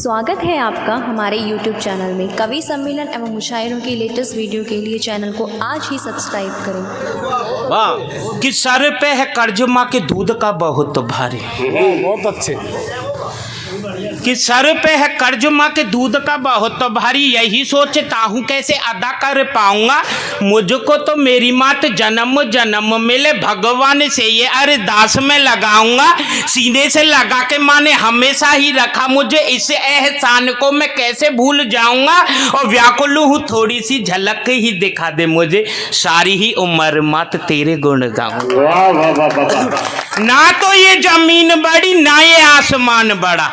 स्वागत है आपका हमारे YouTube चैनल में। कवि सम्मेलन एवं मुशायरों की लेटेस्ट वीडियो के लिए चैनल को आज ही सब्सक्राइब करें। वाह, कि सर पे है कर्ज माँ के दूध का बहुत भारी। बहुत अच्छे। कि सर पे है कर्ज माँ के दूध का बहुत भारी, यही सोचता हूँ कैसे अदा कर पाऊंगा। मुझको तो मेरी मात जन्म जन्म मिले, भगवान से ये अरदास में लगाऊंगा। सीने से लगा के माँ ने हमेशा ही रखा मुझे, इस एहसान को मैं कैसे भूल जाऊंगा। और व्याकुल हूँ थोड़ी सी झलक ही दिखा दे मुझे, सारी ही उम्र मात तेरे गुण गाऊंगा। वाह वाह वाह वाह। ना तो ये जमीन बड़ी ना ये आसमान बड़ा,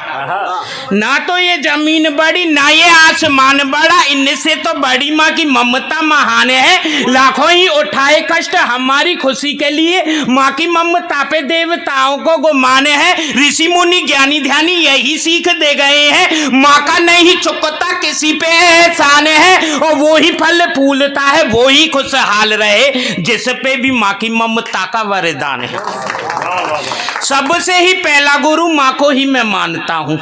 ना तो ये जमीन बड़ी ना ये आसमान बड़ा, इनसे तो बड़ी माँ की ममता महान है। लाखों ही उठाए कष्ट हमारी खुशी के लिए, माँ की ममता पे देवताओं को गुमान है। ऋषि मुनि ज्ञानी ध्यानी यही सीख दे गए हैं, माँ का नहीं चुकता किसी पे एहसान है। और वो ही फल फूलता है, वो ही खुशहाल रहे, जिस पे भी माँ की ममता का वरदान है। सबसे ही पहला गुरु माँ को ही मैं मानता हूँ,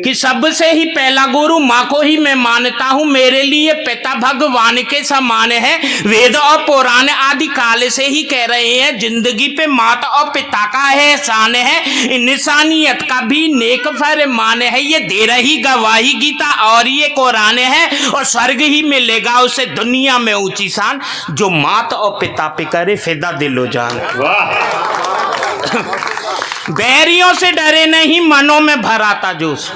कि सबसे ही पहला गुरु माँ को ही मैं मानता हूँ। मेरे लिए पिता भगवान के समान है। वेद और पुराण आदि काल से ही कह रहे हैं, जिंदगी पे माता और पिता का एहसान है। इंसानियत का भी नेक फरमान है, ये दे रही गवाही गीता और ये कुरान है। और स्वर्ग ही मिलेगा उसे दुनिया में ऊंची शान, जो माता और पिता पे करे फिदा दिलो जान। बैरियों से डरे नहीं मनों में भरा था जोश,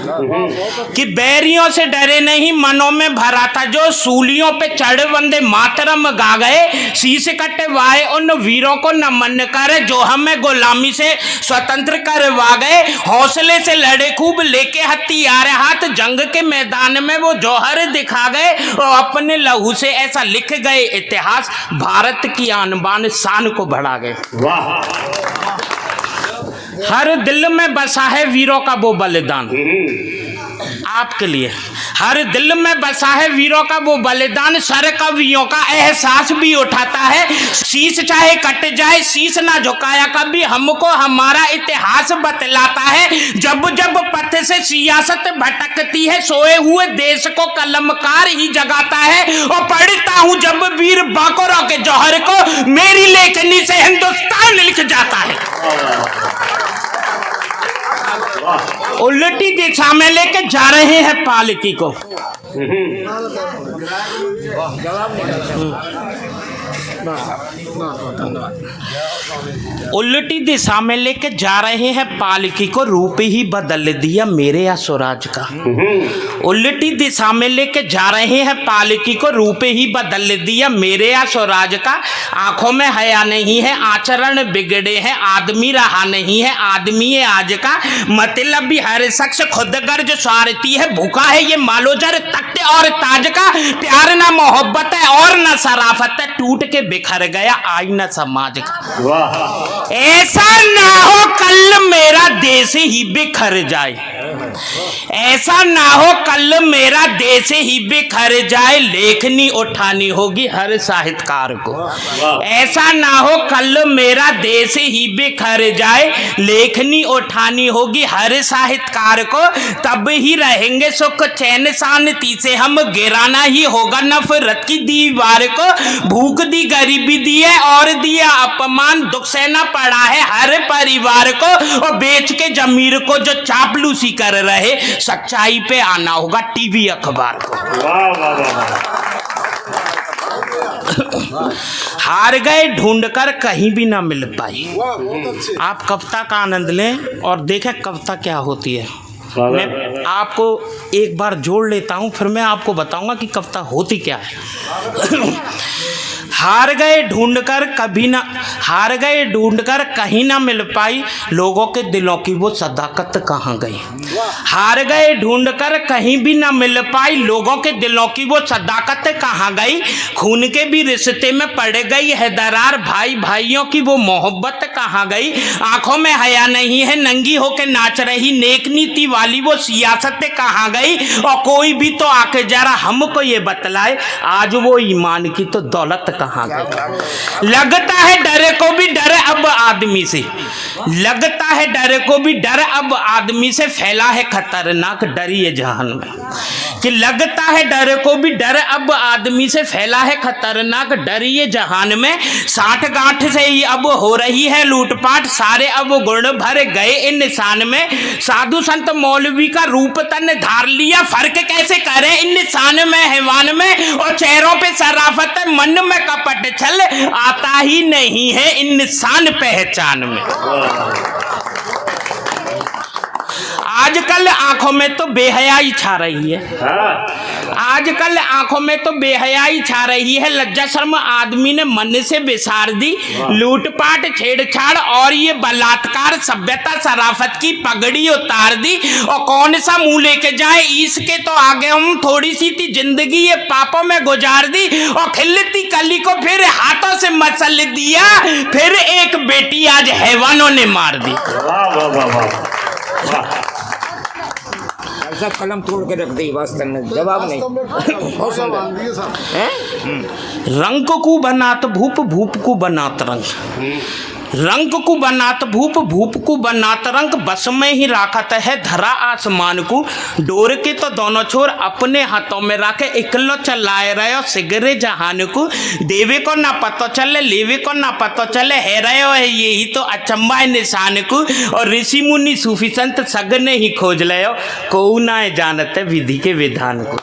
कि बैरियों से डरे नहीं मनों में भरा था जो, सूलियों पे चढ़ वंदे मातरम गा गए। शीश कटवाए उन वीरों को नमन करे, जो हमें गुलामी से स्वतंत्र करवा गए। हौसले से लड़े खूब लेके हथियार हाथ, जंग के मैदान में वो जौहर दिखा गए। और अपने लहू से ऐसा लिख गए इतिहास, भारत की आन बान शान को बढ़ा गए। हर दिल में बसा है वीरों का वो बलिदान, आपके लिए हर दिल में बसा है वीरों का वो बलिदान। सर कवियों का एहसास भी उठाता है, शीश चाहे कट जाए शीश ना झुकाया कभी, हमको हमारा इतिहास बतलाता है। जब जब पथ से सियासत भटकती है, सोए हुए देश को कलमकार ही जगाता है। और पढ़ता हूँ जब वीर बांकोरों के जौहर को, मेरी लेखनी से हिंदुस्तान लिख जाता है। उल्टी दिशा में लेके जा रहे हैं पालकी को, उल्टी दिशा में लेके जा रहे हैं पालकी को, रूप ही बदल दिया मेरे या स्वराज का। उल्टी दिशा में लेके जा रहे हैं पालकी को, रूप ही बदल दिया मेरे या स्वराज का। आंखों में हया नहीं है, आचरण बिगड़े हैं, आदमी रहा नहीं है आदमी है आज का। मतलब भी हर शख्स खुद गर्ज स्वार्थी है, भूखा है ये मालोजर तख्त और ताज का। प्यार ना मोहब्बत है और ना शराफत है, टूट के बिखर गया आईना समाज का। ऐसा ना हो कल मेरा देश ही बिखर जाए, ऐसा ना हो कल मेरा देश ही बिखर जाए, लेखनी उठानी होगी हर साहित्यकार को। ऐसा ना हो कल मेरा देश ही बिखर जाए, लेखनी उठानी होगी हर साहित्यकार को। तब ही रहेंगे सुख चैन शांति से हम, गिराना ही होगा नफरत की दीवार को। भूख दी गरीबी दी है और दिया अपमान, दुख सहना पड़ा है हर परिवार को। और बेच के जमीर को जो चापलूसी कर रहे, सच्चाई पे आना होगा टीवी अखबार को। हार गए ढूंढकर कहीं भी ना मिल पाई। आप कविता का आनंद लें और देखें कविता क्या होती है। मैं आपको एक बार जोड़ लेता हूं, फिर मैं आपको बताऊंगा कि कविता होती क्या है। हार गए ढूंढकर कभी ना, हार गए ढूंढकर कहीं ना मिल पाई, लोगों के दिलों की वो सदाकत कहाँ गई। हार गए ढूंढकर कहीं भी ना मिल पाई, लोगों के दिलों की वो सदाकत कहाँ गई। खून के भी रिश्ते में पड़ गई है दरार, भाई भाइयों की वो मोहब्बत कहाँ गई। आंखों में हया नहीं है, नंगी होके नाच रही नेक नीति वाली वो सियासत कहाँ गई। और कोई भी तो आके जरा हमको ये बतलाए, आज वो ईमान की तो दौलत कहाँ गई। लगता है डरे को भी डर अब आदमी से, लगता है डरे को भी डर अब आदमी से, फैला है खतरनाक डर ये जहान में। कि लगता है डर को भी डर अब आदमी से, फैला है खतरनाक डर ये जहान में। 60 गांठ से ही अब हो रही है लूटपाट, सारे अब गुण भर गए इन निशान में। साधु संत मौलवी का रूप तन धार लिया, फर्क कैसे करें इन निशान में हैवान में। और चेहरों पे शराफत, मन में कपट छल, आता ही नहीं है इन निशान पहचान में। आजकल आंखों में तो बेहयाई छा रही है, आजकल आंखों में तो बेहयाई छा रही है। लज्जा शर्म आदमी ने मन से बिसार दी, लूटपाट छेड़छाड़ और ये बलात्कार सभ्यता शराफत की पगड़ी उतार दी। और कौन सा मुंह लेके जाए इसके तो आगे हम, थोड़ी सी थी जिंदगी ये पापों में गुजार दी। और खिलती कली को फिर हाथों से मसल दिया, फिर एक बेटी आज हैवानों ने मार दी। सब कलम तोड़ के रख दी, बस जवाब नहीं। बहुत सुंदर। रंग को बनात भूप, भूप को बनात रंग, रंग को बनात भूप, भूप को बनात रंग। बस में ही राखत है धरा आसमान को, डोर के तो दोनों छोर अपने हाथों में रखे, इकलो चलाए रहे सिगरे जहान को। देवे को ना पतो चले, लेवे को ना पतो चले, है रहे हो यही तो अचंबा है निशान को। और ऋषि मुनि सूफी संत सगने ही खोज ले, को ना जानते विधि के विधान को।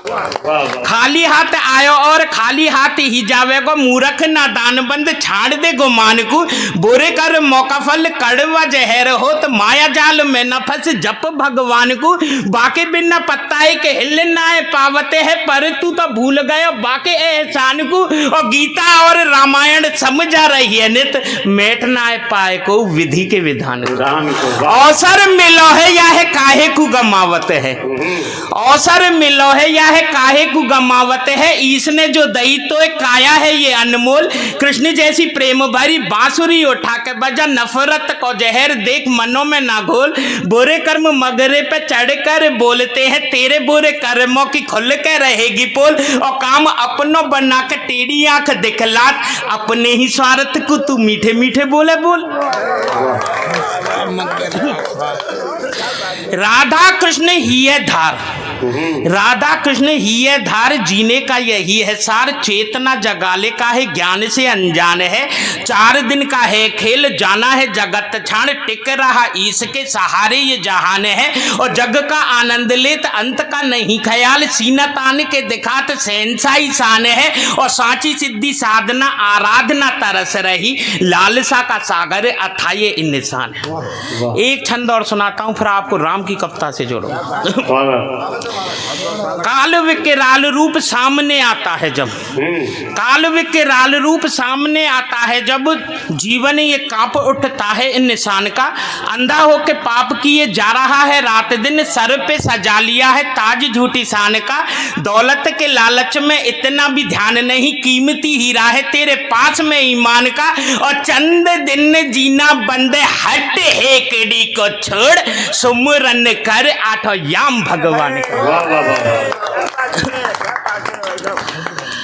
खाली हाथ आयो और खाली हाथ ही जावेगो, मूर्ख नादान बंद छाड़ दे गुमान को। बोरे कर मौका फल कड़वा जहर हो, तो माया जाल में न फंस जप भगवान को। बाके बिना पत्ता के हिल ना पावते है, पर तू तो भूल गयो बाके एहसान को। और गीता और रामायण समझा रही है नित, मेट ना पाए को विधि के विधान को। अवसर मिलो है या है काहे को गमावत है, अवसर मिलो है या है काहे को गमावत है। इसने जो दई तो काया है ये अनमोल, कृष्ण जैसी प्रेम भरी बांसुरी उठा के बजा, नफरत को जहर देख मनों में ना घोल। बुरे कर्म मगरे पे चढ़कर बोलते हैं, तेरे बुरे कर्मों की खुल के रहेगी पोल। और काम अपनों बना के टेढ़ी आंख दिखलात, अपने ही स्वार्थ को तू मीठे मीठे बोले बोल। राधा कृष्ण ही है धार, राधा कृष्ण ही है धार, जीने का यही है सार। चेतना जगाले का है, ज्ञान से अनजान है, 4 दिन का है खेल, जाना है जगत छाण। टिक रहा इसके सहारे ये जहान है, और जग का आनंद लेत अंत का नहीं ख्याल। सीना तान के दिखात शहंशाही शान है, और सांची सिद्धि साधना आराधना तरस रही। लालसा का सागर अथाये इन निशान है। एक छंद और सुनाता हूं, फिर आपको राम की कविता से जोड़ो। काल विकराल रूप सामने आता है जब, काल विकराल रूप सामने आता है जब, जीवन ये कांप उठता है इन निशान का। अंधा होके पाप किए जा रहा है रात दिन, सर पे सजा लिया है ताज झूठी शान का। दौलत के लालच में इतना भी ध्यान नहीं, कीमती हीरा है तेरे पास में ईमान का। और चंद दिन जीना बंदे हट हेकड़ी को छोड़, सुमरन कर आठों याम भगवान का।